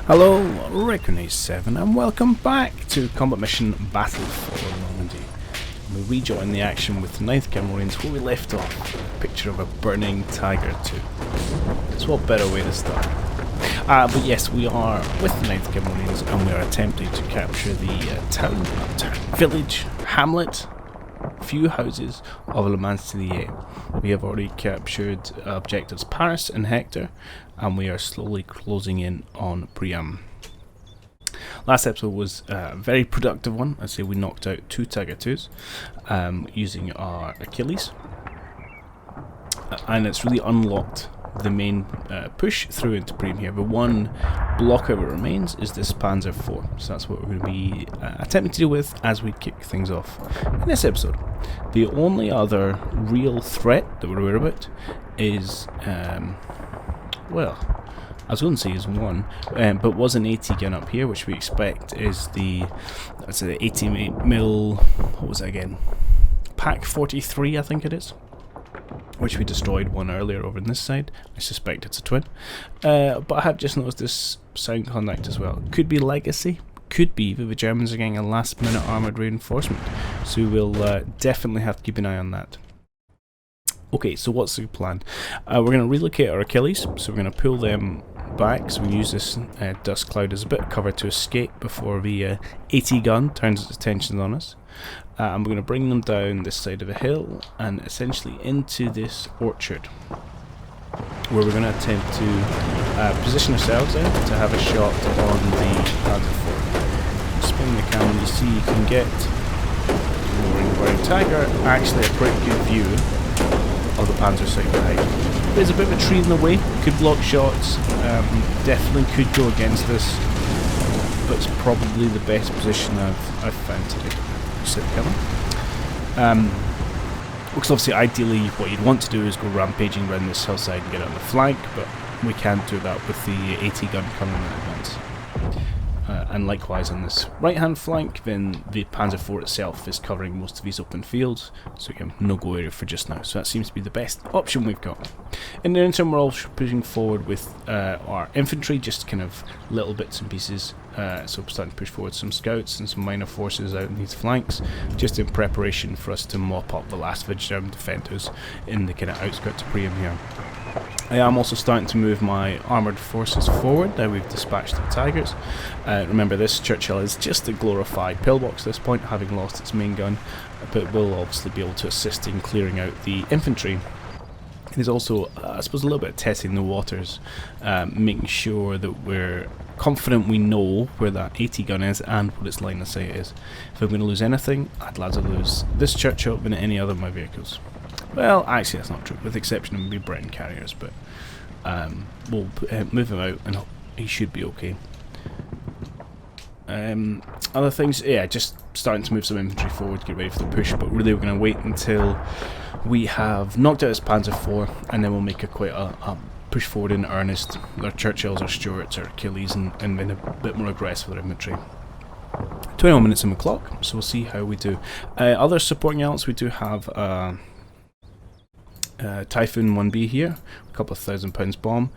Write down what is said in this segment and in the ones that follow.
Hello, Reckoning7 and welcome back to Combat Mission Battle for Normandy. We rejoin the action with the 9th Cavalry where we left off. A picture of a burning tiger too. So what better way to start? But yes, we are with the 9th Cavalry and we are attempting to capture the village, hamlet, few houses of Mancelliere. We have already captured objectives Paris and Hector, and we are slowly closing in on Priam. Last episode was a very productive one. I'd say we knocked out 2 Tiger 2s using our Achilles, and it's really unlocked the main push through into Priam here. The one block that remains is this Panzer IV, so that's what we're going to be attempting to deal with as we kick things off in this episode. The only other real threat that we're aware about is, well, I was going to say is one, but was an 80 gun up here, which we expect is the 80mm, what was it again? Pack 43, I think it is. Which we destroyed one earlier over on this side. I suspect it's a twin. But I have just noticed this sound contact as well. Could be legacy. Could be that the Germans are getting a last minute armoured reinforcement. So we'll definitely have to keep an eye on that. Okay, so what's the plan? We're going to relocate our Achilles. So we're going to pull them back. So we use this dust cloud as a bit of cover to escape before the 80 gun turns its attention on us. And we're going to bring them down this side of a hill and essentially into this orchard, where we're going to attempt to position ourselves in to have a shot on the Panzer IV. Spin the camera, you see you can get Roaring Tiger actually a pretty good view of the Panzer side behind. There's a bit of a tree in the way, could block shots, definitely could go against this, but it's probably the best position I've found today. Sit coming. Because obviously ideally what you'd want to do is go rampaging around this hillside and get it on the flank, but we can't do that with the 80 gun coming in advance. And likewise on this right hand flank, then the Panzer IV itself is covering most of these open fields, so again, no go area for just now, so that seems to be the best option we've got. In the interim, we're also pushing forward with our infantry, just kind of little bits and pieces, so we're starting to push forward some scouts and some minor forces out in these flanks, just in preparation for us to mop up the last of the German defenders in the kind of outskirts of Priam here. I am also starting to move my armoured forces forward. Now we've dispatched the Tigers. Remember, this Churchill is just a glorified pillbox at this point, having lost its main gun, but will obviously be able to assist in clearing out the infantry. It is also, I suppose, a little bit of testing the waters, making sure that we're confident we know where that 80 gun is and what its line of sight is. If I'm going to lose anything, I'd rather lose this Churchill than any other of my vehicles. Well, actually that's not true, with the exception of maybe Breton carriers, but we'll move him out and he should be okay. Other things, yeah, just starting to move some infantry forward to get ready for the push, but really we're going to wait until we have knocked out his Panzer IV, and then we'll make a push forward in earnest. Our Churchills, our Stuarts, our Achilles, and been a bit more aggressive with our infantry. 21 minutes on the clock, so we'll see how we do. Other supporting elements, we do have Typhoon 1B here, a couple of £1,000 bomb.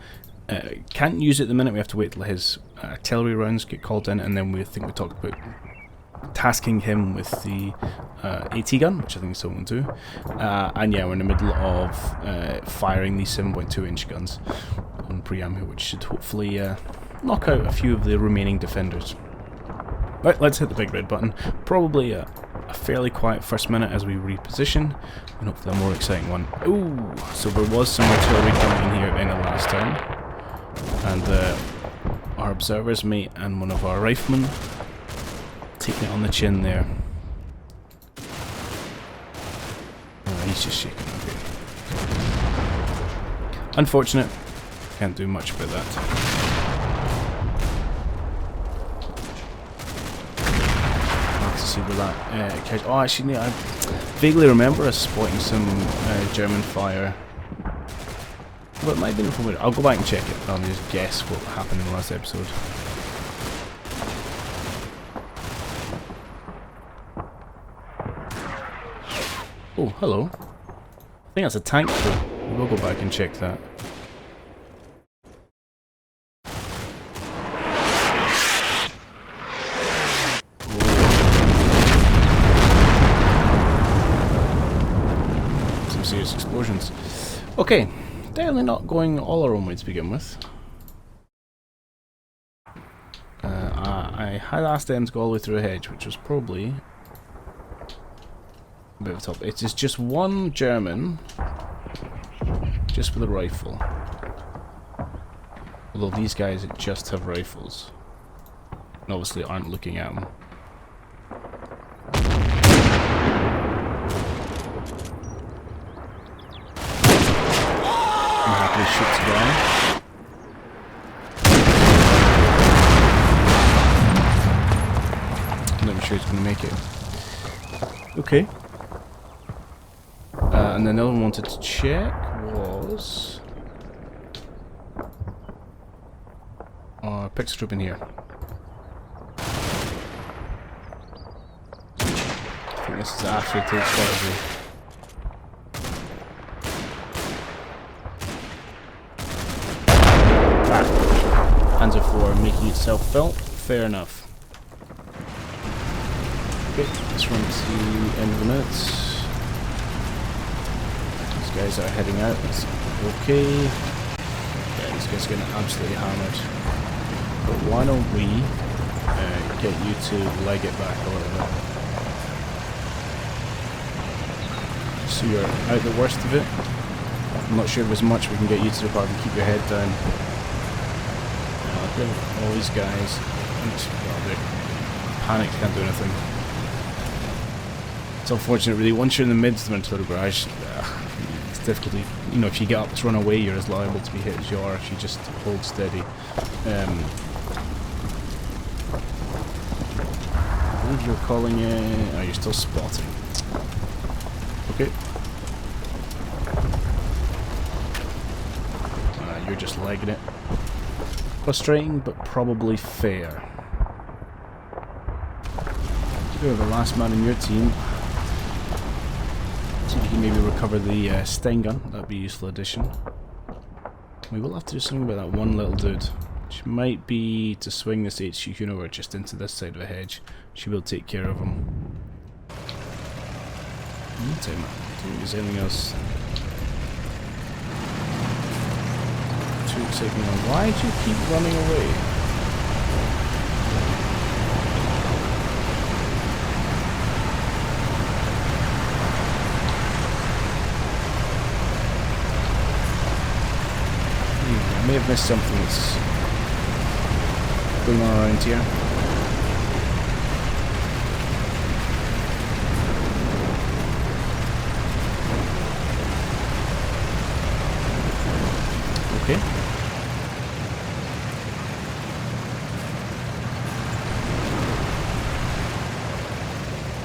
Can't use it at the minute, we have to wait till his artillery rounds get called in, and then we talked about tasking him with the AT gun, which I think someone will do. And yeah, we're in the middle of firing these 7.2 inch guns on Priam, which should hopefully knock out a few of the remaining defenders. Right, let's hit the big red button. Probably a fairly quiet first minute as we reposition, and hopefully a more exciting one. Ooh, so there was some artillery coming in here at the end of last time, and our observer's mate and one of our riflemen taking it on the chin there. Oh, he's just shaking. Okay. Unfortunate. Can't do much about that. With that oh, actually, I vaguely remember us spotting some German fire. Well, it might have been from I'll go back and check it. I'll just guess what happened in the last episode. Oh, hello. I think that's a tank though. We'll go back and check that. Okay, definitely not going all our own way to begin with. I had asked them to go all the way through a hedge, which was probably a bit of a top. It is just one German, just with a rifle. Although these guys just have rifles, and obviously aren't looking at them. I'm happy to shoot the guy. I'm not sure he's going to make it. Okay. And then the other one I wanted to check was our pixel troop in here. I think this is after it takes strategy. Hands are for making itself felt. Fair enough. Okay, let's run to the end of the minutes. These guys are heading out. That's okay. Yeah, these guys are getting absolutely hammered. But why don't we get you to leg it back a little bit. So you're out the worst of it. I'm not sure if there's much we can get you to do apart from keep your head down. All these guys, well, they're panicked, can't do anything. It's unfortunate, really. Once you're in the midst of an artillery barrage, it's difficult. You know, if you get up to run away, you're as liable to be hit as you are if you just hold steady. I believe you're calling it. Oh, you're still spotting. Okay. You're just legging it. Frustrating, but probably fair. You're the last man in your team. See if you can maybe recover the Sten gun. That'd be a useful addition. We will have to do something about that one little dude, which might be to swing this HQ over just into this side of the hedge. Should be able to take care of him. Meantime, I don't think there's anything else too exciting. Why do you keep running away? I may have missed something that's going on around here. Okay.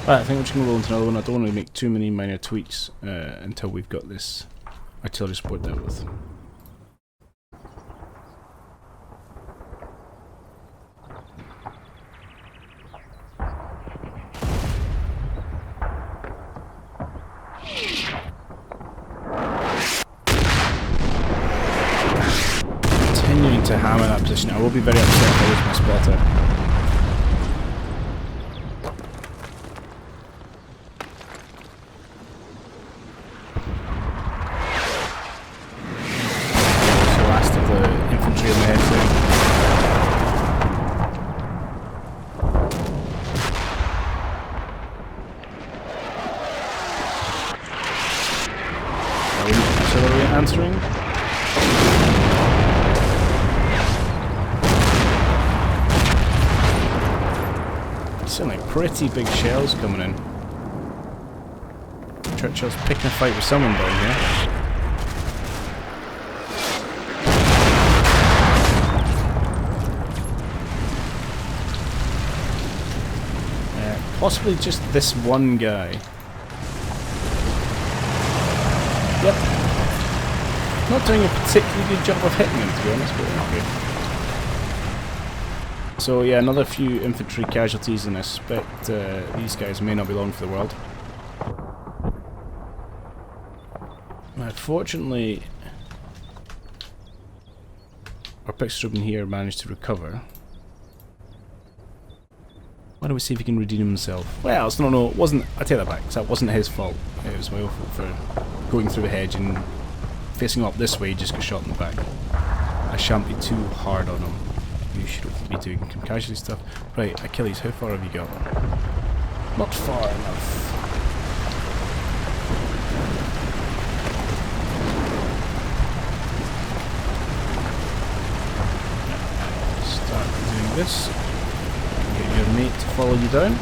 Right, I think we're just going to roll into another one. I don't want to make too many minor tweaks until we've got this artillery support dealt with. Continuing to hammer that position. I will be very upset if I lose my spotter. Answering. Sound like pretty big shells coming in. Churchill's picking a fight with someone down here. Possibly just this one guy. Yep. Not doing a particularly good job of hitting him, to be honest, but okay. So yeah, another few infantry casualties, and I suspect these guys may not be long for the world. Fortunately, our pixel in here managed to recover. Why don't we see if he can redeem himself? Well, no, it wasn't. I take that back, because that wasn't his fault. It was my own fault for going through the hedge and facing up this way, just get shot in the back. I shan't be too hard on him. You should be doing some casualty stuff. Right, Achilles, how far have you got? Not far enough. Start doing this. Get your mate to follow you down.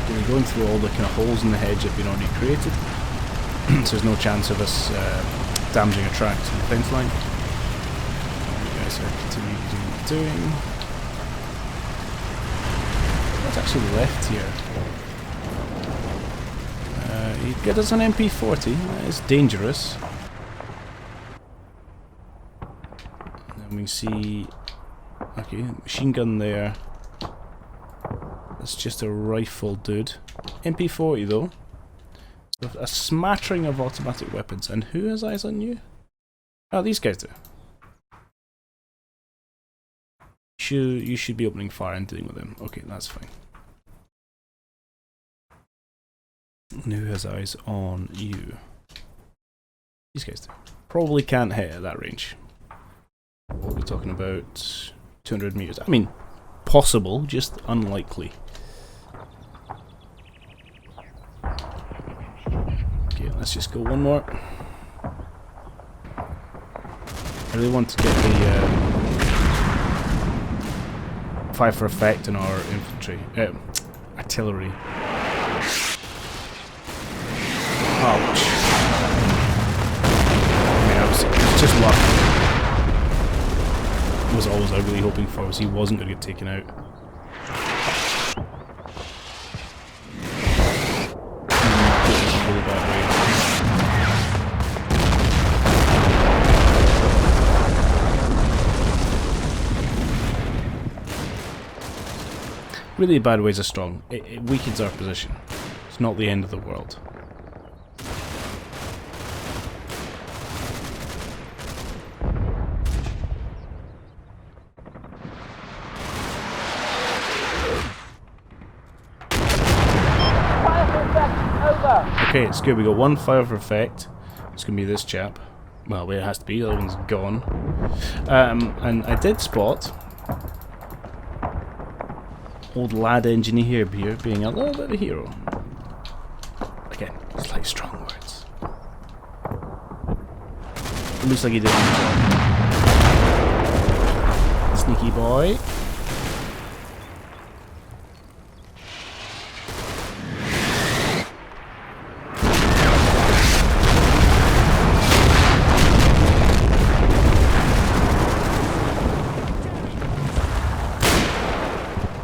We're going through all the kind of holes in the hedge that have been already created. So there's no chance of us damaging a track to the fence line. You guys are continuing doing what you're doing. What's actually left here? He'd get us an MP40. That is dangerous. And then we see... Okay, machine gun there. That's just a rifle dude. MP40 though. So a smattering of automatic weapons. And who has eyes on you? Oh, these guys do. You should be opening fire and dealing with them. Okay, that's fine. And who has eyes on you? These guys do. Probably can't hit at that range. What are we talking about? 200 meters. I mean, possible, just unlikely. Okay, let's just go one more. I really want to get the fire for effect in our infantry, artillery. Ouch. I mean, it was just luck. It was all I was really hoping for, was he wasn't going to get taken out. Really bad way. Really bad ways are strong. It weakens our position. It's not the end of the world. Okay, it's good. We got one fire for effect. It's going to be this chap. Well, it has to be. The other one's gone. And I did spot old lad engineer here being a little bit of a hero. Again, it's like strong words. It looks like he did a good job. Sneaky boy.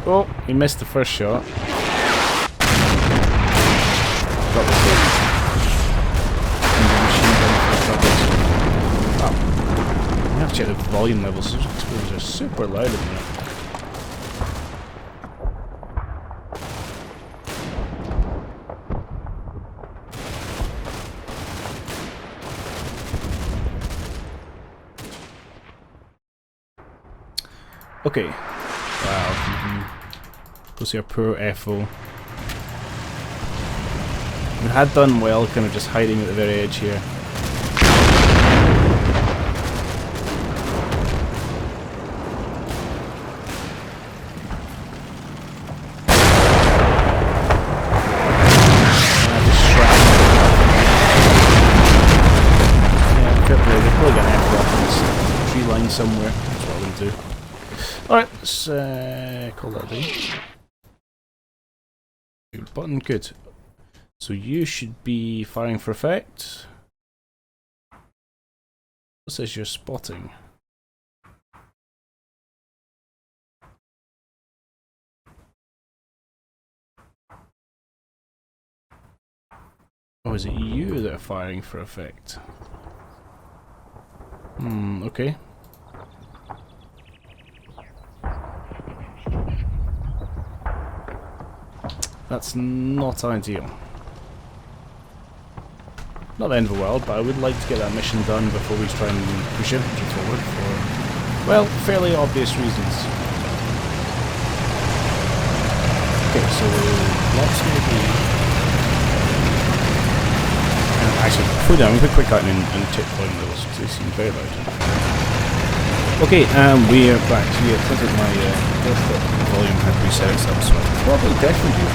Oh, he missed the first shot. Got the kill. Oh. I have to check the volume levels. Those are super loud at the minute. Okay. Wow. Go see our poor FO. We had done well, kind of just hiding at the very edge here. They're probably going to end up in this tree line somewhere. That's what I'm going to do. Alright, let's call that a day. Good button, good. So you should be firing for effect. What says you're spotting? Oh, is it you that are firing for effect? Okay. That's not ideal. Not the end of the world, but I would like to get that mission done before we try and push infantry forward for, well, fairly obvious reasons. Okay, so let's maybe... actually, put down, we'll put quick out and check volume levels, because they seem very loud. Okay, we are back to it. Turns out my desktop volume had reset itself, so I probably definitely do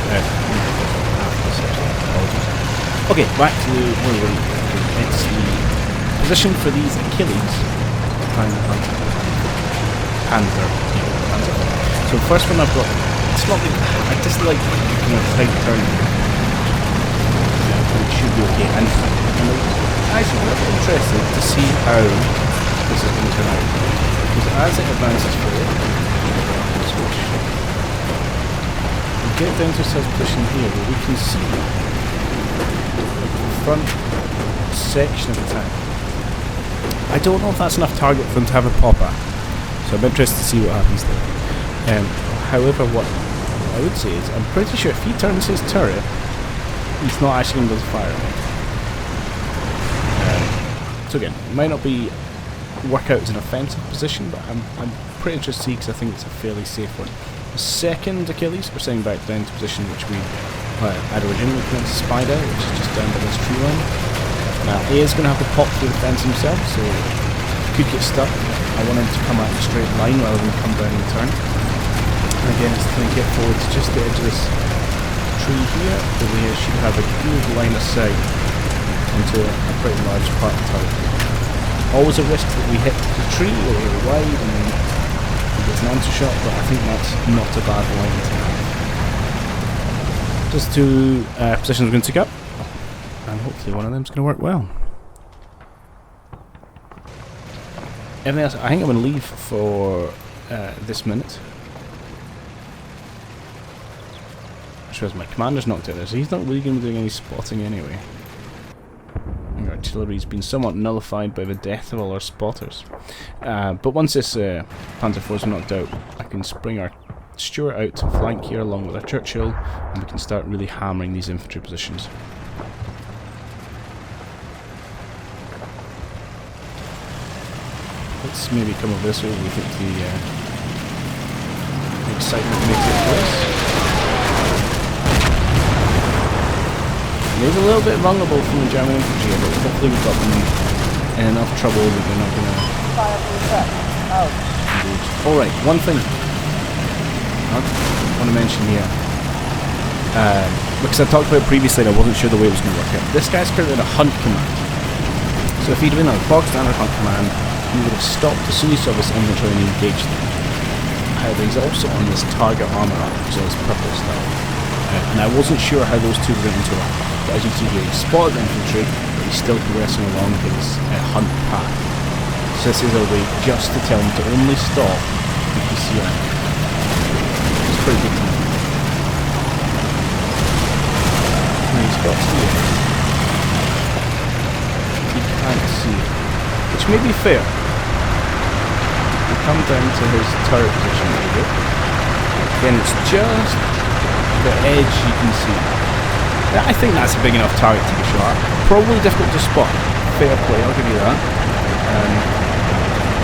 apologies. Okay, back to where we were. It's the position for these Achilles. Panzer. So first one I've got, it's not like, I just like side turn. It should be okay. And I'm actually really interested to see how this is going to turn out. Because as it advances forward, switch, we get down to a position here where we can see the front section of the tank. I don't know if that's enough target for them to have a pop at, so I'm interested to see what happens there. However, what I would say is, I'm pretty sure if he turns his turret, he's not actually going to be able to fire it. So again, it might not be work out as an offensive position, but I'm pretty interested to see, because I think it's a fairly safe one. The second Achilles, we're setting back down to position which we had originally kind of spied out, which is just down by this tree line. Now, A is going to have to pop through the fence himself, so he could get stuck. I want him to come out in a straight line rather than come down and turn. And again, it's going to get forward to just the edge of this tree here, where we should have a good line of sight into a pretty large part of the turret. Always a risk that we hit the tree or we're wide and then he gets an answer shot, but I think that's not a bad line to have. Just two positions we're going to take up, and hopefully one of them is going to work well. Everything else, I think I'm going to leave for this minute. I suppose my commander's knocked out there, so he's not really going to be doing any spotting anyway. Our artillery's been somewhat nullified by the death of all our spotters. But once this Panzer IV is knocked out, I can spring our Stuart out to flank here along with our Churchill, and we can start really hammering these infantry positions. Let's maybe come over this way where we think the excitement may take place. It is a little bit vulnerable from the German infantry, but hopefully we've got them in enough trouble that they're not going to... Alright, one thing I want to mention here, because I talked about it previously and I wasn't sure the way it was going to work out. This guy's currently in a hunt command. So if he'd been on a bog standard hunt command, he would have stopped as soon as he saw this inventory and engaged them. However, he's also on this target armor arc, which is this purple stuff. And I wasn't sure how those two were going to interact. But as you can see here, he spotted the infantry, but he's still progressing along his hunt path. So this is a way just to tell him to only stop if you see him. It's pretty good to know. And he's got here. He can't see it, which may be fair. We come down to his turret position a little bit. Again, it's just the edge you can see. I think that's a big enough target to get shot at. Probably difficult to spot. Fair play, I'll give you that.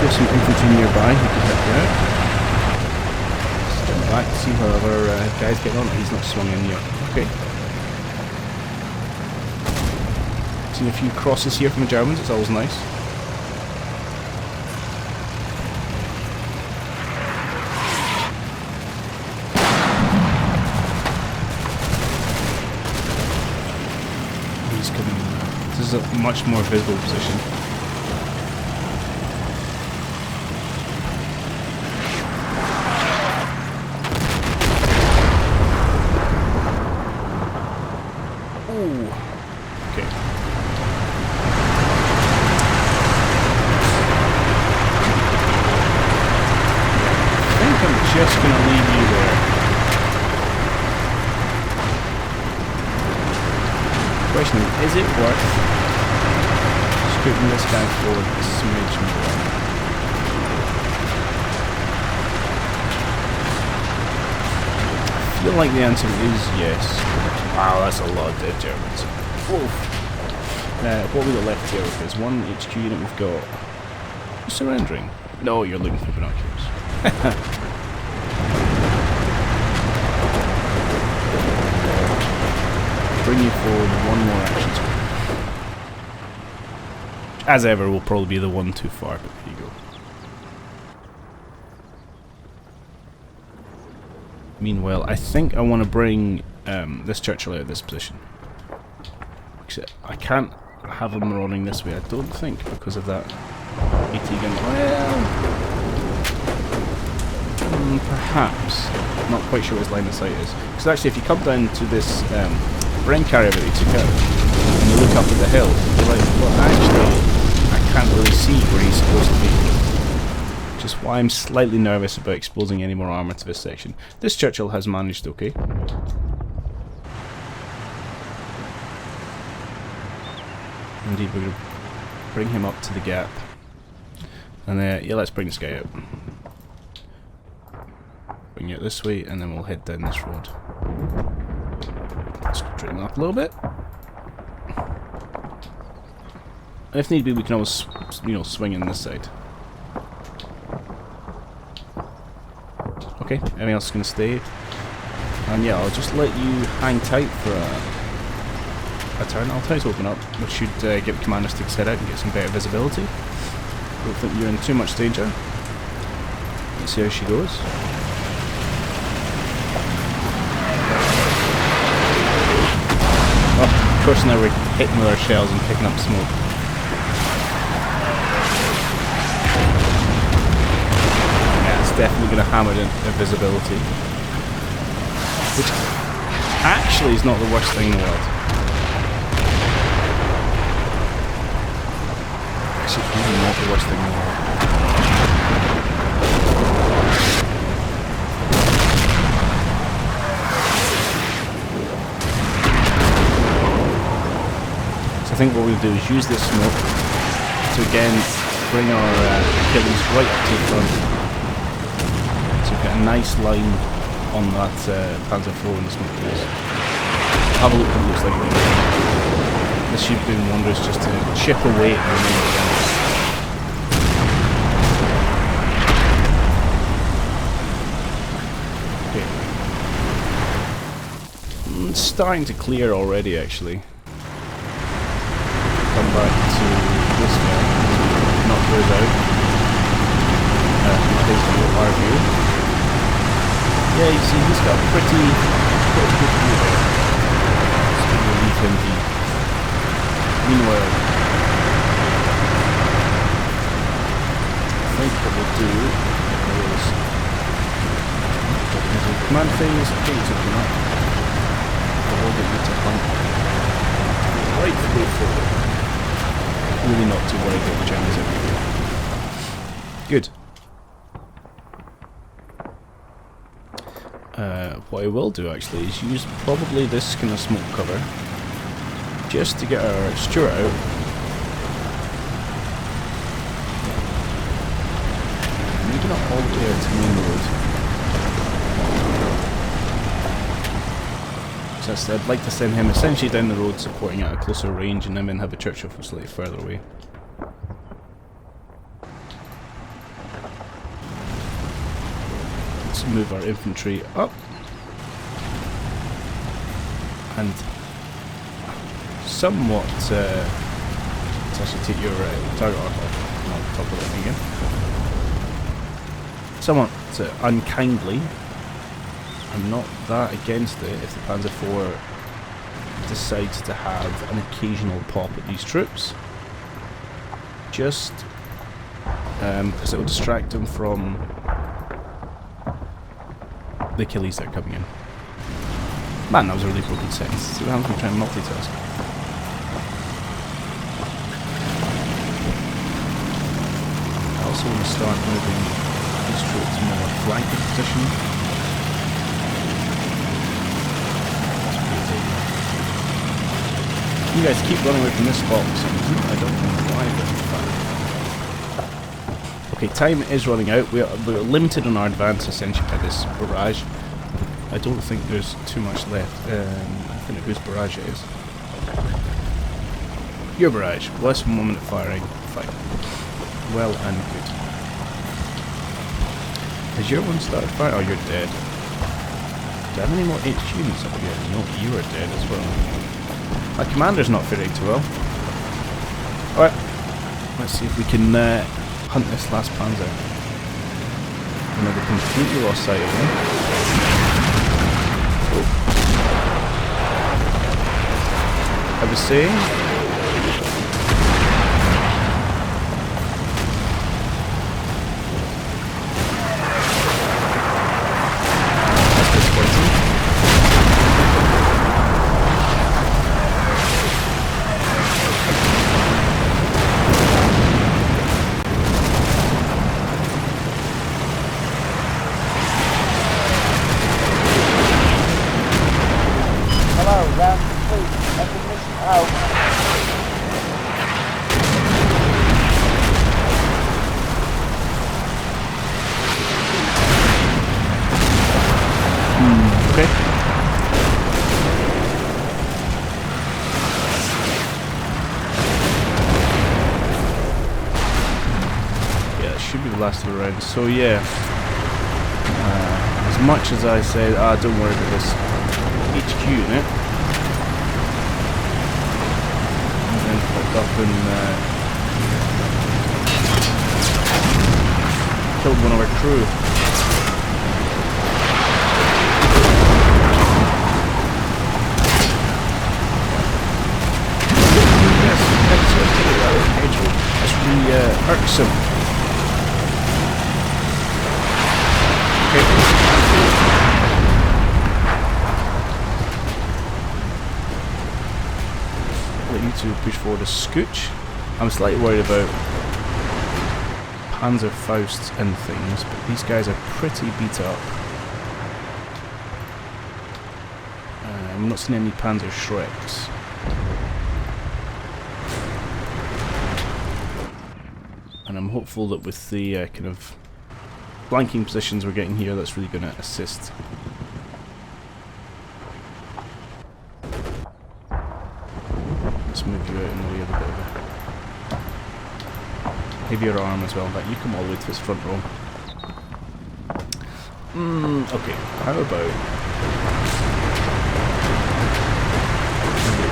There's some infantry nearby who could help you out. Let's jump back to see how other guys get on. He's not swung in yet. Okay. Seen a few crosses here from the Germans, it's always nice. This is a much more visible position. Ooh. Okay. I think I'm just going to leave you there. Question is it worth scooting this guy forward a smidge more? I feel like the answer is yes. Wow, that's a lot of dead Germans. What we got left here is one HQ unit we've got. You're surrendering? No, you're looking for binoculars. bring you forward one more action square. As ever, will probably be the one too far, but there you go. Meanwhile, I think I want to bring this Churchill out of this position. I can't have him running this way, I don't think, because of that AT gun. Well, perhaps. I'm not quite sure what his line of sight is. Because actually, if you come down to this brain carrier that he took out, and you look up at the hill, you're like, well, actually, I can't really see where he's supposed to be. Which is why I'm slightly nervous about exposing any more armour to this section. This Churchill has managed okay. Indeed, we're going to bring him up to the gap. And yeah, let's bring this guy out. Bring it this way, and then we'll head down this road. Straighten up a little bit. And if need be, we can always, swing in this side. Okay, everything else is going to stay. And yeah, I'll just let you hang tight for a turn. I'll try to open up, which should give commanders to set out and get some better visibility. Don't think you're in too much danger. Let's see how she goes. Oh, of course now we're hitting with our shells and picking up smoke. Yeah, it's definitely going to hammer in visibility. Which actually is not the worst thing in the world. Actually, it's really not the worst thing in the world. I think what we'll do is use this smoke to again bring our killings right up to the front. So we've got a nice line on that Panzer IV in the smoke case. Have a look what it looks like again. This should be doing wonders just to chip away at the remaining guns. Okay. It's starting to clear already actually. Come back to this guy, knock those out. His view, our view. Yeah, you see, he's got pretty good view there. Just going to leave him be. Meanwhile, I think what we'll do is the command phase, please open up. We'll get you to hunt right through forward. Really not too worried about the Germans everywhere. Good. What I will do actually is use probably this kind of smoke cover just to get our Stuart out. Maybe not all the way out to the main road. So I'd like to send him essentially down the road supporting at a closer range and then have a Churchill for slightly further away. Let's move our infantry up and somewhat let's actually take your target arc off and I'll talk about it again. Somewhat unkindly, I'm not that against it if the Panzer IV decides to have an occasional pop at these troops. Just because it will distract them from the Achilles that are coming in. Man, that was a really broken sentence. See what happens when we try and multitask. I also want to start moving these troops in more flanking position. You guys keep running away from this box. I don't know why, but okay, time is running out. We're limited on our advance essentially by this barrage. I don't think there's too much left. I think whose barrage it is. Your barrage. Less moment firing. Fine. Well and good. Has your one started firing? Oh, you're dead. Do I have any more HQ units up here? No, you are dead as well. My commander's not faring too well. Alright, let's see if we can hunt this last panzer. I never completely lost sight of him. Oh. I was saying... Okay. Yeah, it should be the last of the round. So yeah, as much as I said, don't worry about this HQ unit, and then popped up and killed one of our crew. Irksome. Okay. Let you two push forward a scooch. I'm slightly worried about Panzer Fausts and things, but these guys are pretty beat up. I'm not seeing any Panzer Shreks. And I'm hopeful that with the kind of flanking positions we're getting here, that's really going to assist. Let's move you out in the way of a bit of a heavier arm as well, but you come all the way to this front row. Okay, how about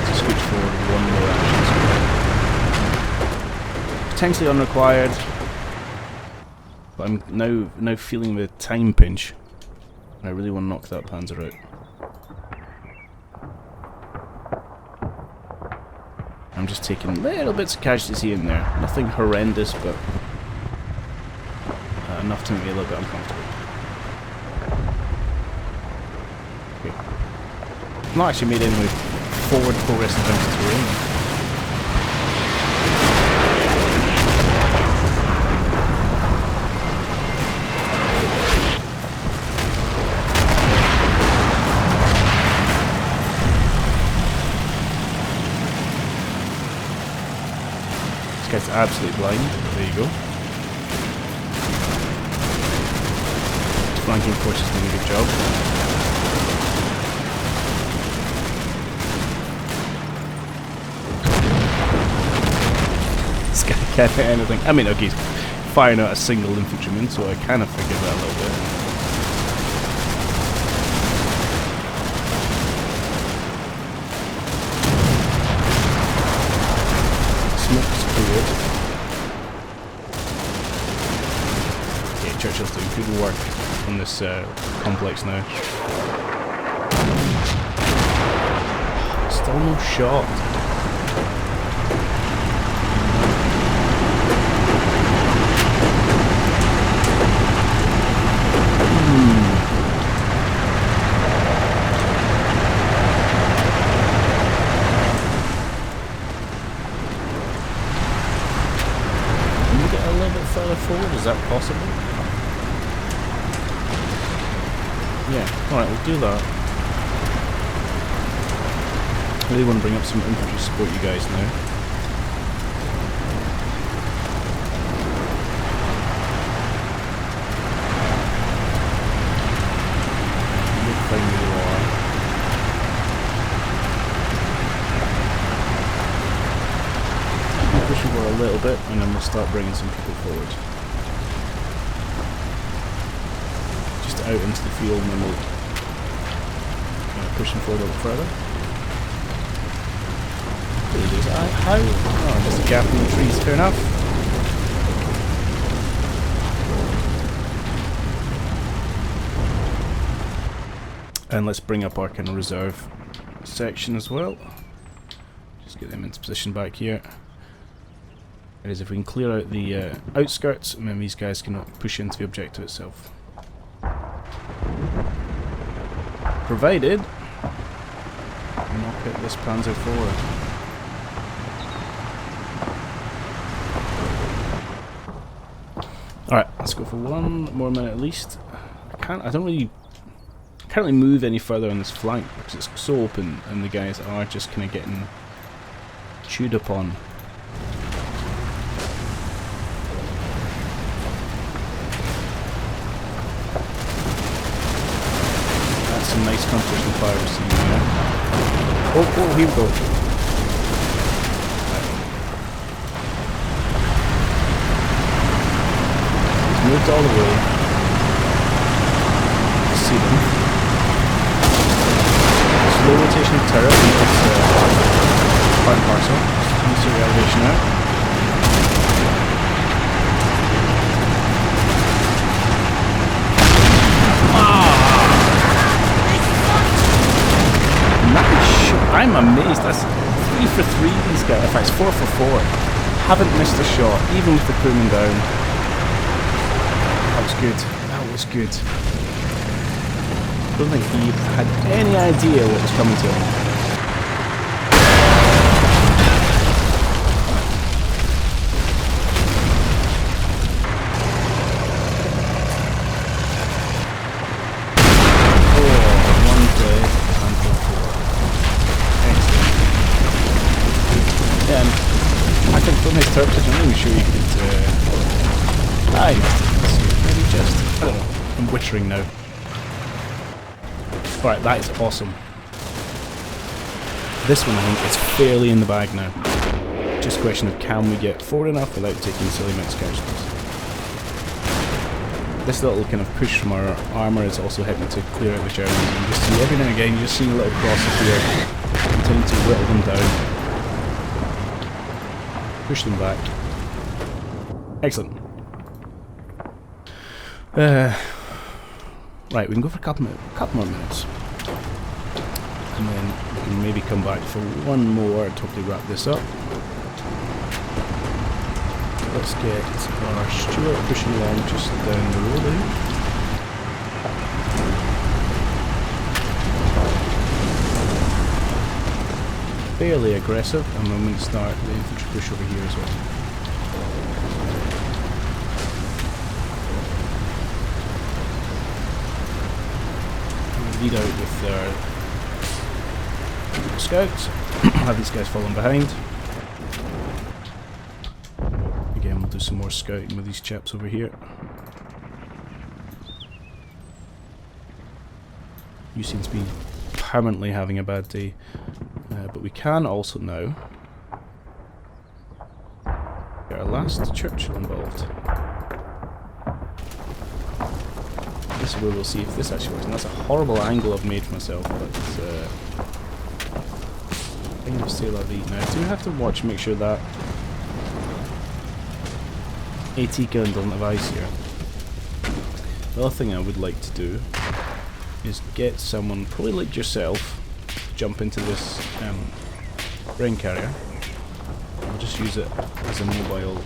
to switch forward one more action. Potentially unrequired, but I'm now feeling the time pinch. I really want to knock that panzer out. I'm just taking little bits of casualties here and there. Nothing horrendous, but enough to make me a little bit uncomfortable. Okay. I've not actually made any forward progress in terms of terrain. Guy's absolutely blind. There you go. Flanking force is doing a good job. This guy can't hit anything. I mean, okay, he's firing out a single infantryman, so I kind of figured that a little bit. Okay, Churchill's doing good work on this complex now. Still no shot. Further forward, is that possible? Yeah, alright, we'll do that. I really want to bring up some infantry to support you guys now. You'll find where you are. Push over a little bit and then we'll start bringing some people forward. Just out into the field and then we'll push them forward a little further. How? Oh, there's a gap in the trees. Fair enough. And let's bring up our kind of reserve section as well. Just get them into position back here. It is if we can clear out the outskirts, and then these guys can push into the objective itself. Provided we knock out this Panzer forward. Alright, let's go for one more minute at least. I don't really can't really move any further on this flank because it's so open and the guys are just kind of getting chewed upon. That's some nice composition fire we're seeing there. Oh, here we go. He's moved all the way. See them. Low rotation turret, it's part and parcel. Let me see the elevation out. Nice shot. I'm amazed. That's 3 for 3 these guys. In fact, it's 4 for 4. Haven't missed a shot, even with the crewman down. That was good. That was good. I don't think he had any idea what was coming to him. Oh, one play, Panzer 4. Excellent. Yeah, I can film his turret, I'm not even sure you could... maybe just... I don't know. I'm wittering now. Alright, that is awesome. This one I think is fairly in the bag now. Just a question of can we get forward enough without taking silly mixed casualties. This little kind of push from our armour is also helping to clear out the Germans. You can just see every now and again, you just see a little cross appear, continue to whittle them down. Push them back. Excellent. Right, we can go for a couple more minutes. And then we can maybe come back for one more to hopefully wrap this up. Let's get our Stuart pushing along just down the road here. Fairly aggressive, and we're going to start the infantry push over here as well. Lead out with their scouts, have these guys following behind. Again, we'll do some more scouting with these chaps over here. You seem to be permanently having a bad day, but we can also now get our last Churchill involved. This is where we'll see if this actually works, and that's a horrible angle I've made for myself, but I think I'll say la vie. Now, do we have to watch, make sure that AT gun doesn't have ice here. The other thing I would like to do is get someone, probably like yourself, to jump into this brain carrier. I'll just use it as a mobile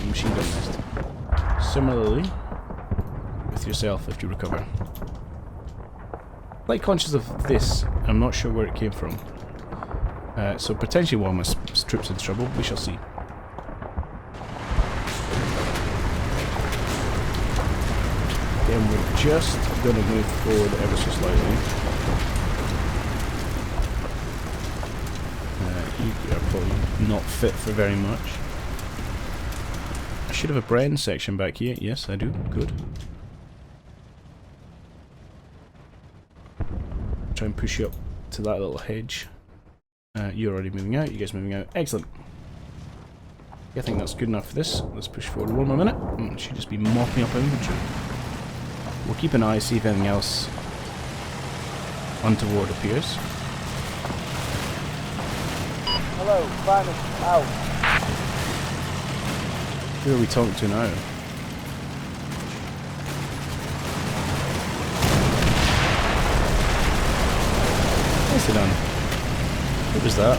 machine gun nest. Similarly, with yourself if you recover. Like conscious of this, I'm not sure where it came from. So potentially one of my troops in trouble, we shall see. Then we're just going to move forward ever so slightly. You are probably not fit for very much. I should have a Bren section back here. Yes, I do. Good. Try and push you up to that little hedge. You're already moving out. You guys moving out. Excellent. I think that's good enough for this. Let's push forward one more minute. It should just be mopping up infantry. We'll keep an eye, see if anything else untoward appears. Hello, finally out. Who are we talking to now? Nicely done. What was that?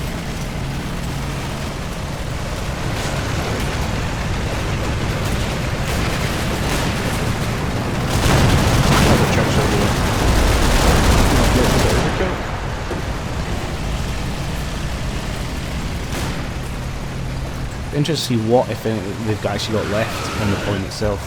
Interesting to see what, if any, they've actually got left on the point itself.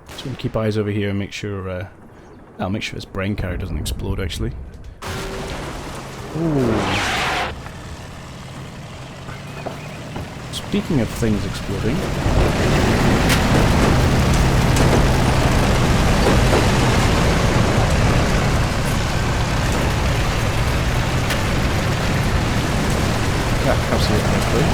Just want to keep eyes over here and make sure. I'll make sure this brain carrier doesn't explode. Actually. Ooh. Speaking of things exploding, yeah, absolutely correctly.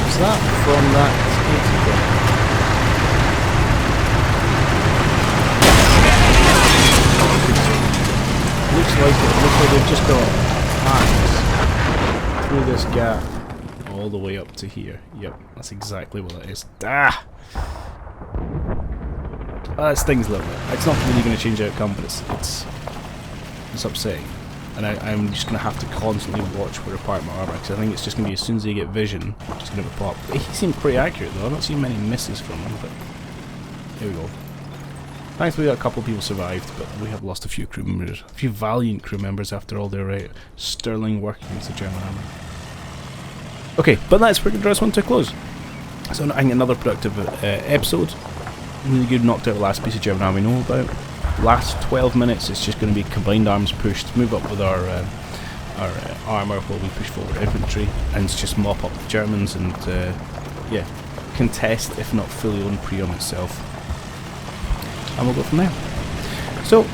Is that from that 80 Looks like they've just got packs through this gap all the way up to here. Yep, that's exactly what that is. Ah! That stings a little bit. It's not really going to change the outcome, but it's upsetting. And I'm just going to have to constantly watch where I park my armor, because I think it's just going to be as soon as they get vision, it's just going to pop. He seemed pretty accurate though. I've not seen many misses from him, but here we go. Thankfully, a couple of people survived, but we have lost a few crew members, a few valiant crew members after all their sterling work against the German army. Okay, but that's where we can draw this one to a close. So I think another productive episode. Really good, knocked out the last piece of German army we know about. Last 12 minutes, it's just going to be combined arms pushed, move up with our armour while we push forward infantry, and it's just mop up the Germans and yeah, contest, if not fully own Priam itself. And we'll go from there. So,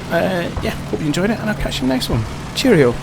yeah, hope you enjoyed it, and I'll catch you in the next one. Cheerio!